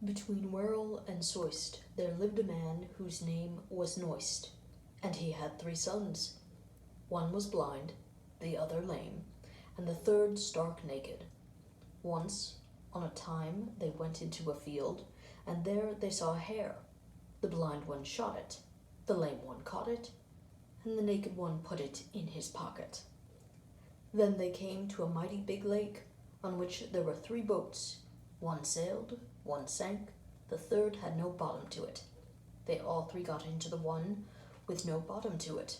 Between Werrell and Soist there lived a man whose name was Knoist, and he had 3 sons. One was blind, the other lame, and the third stark naked. Once, on a time, they went into a field, and there they saw a hare. The blind one shot it, the lame one caught it, and the naked one put it in his pocket. Then they came to a mighty big lake, on which there were 3 boats. One sailed, one sank, the third had no bottom to it. They all 3 got into the one with no bottom to it.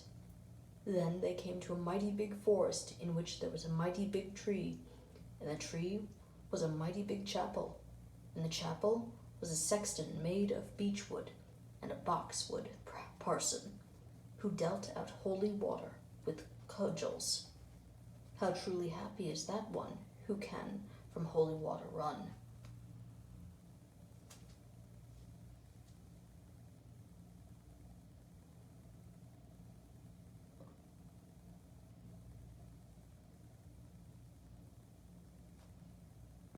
Then they came to a mighty big forest, in which there was a mighty big tree, and the tree was a mighty big chapel. In the chapel was a sexton made of beechwood, and a boxwood parson, who dealt out holy water with cudgels. How truly happy is that one who can from holy water run.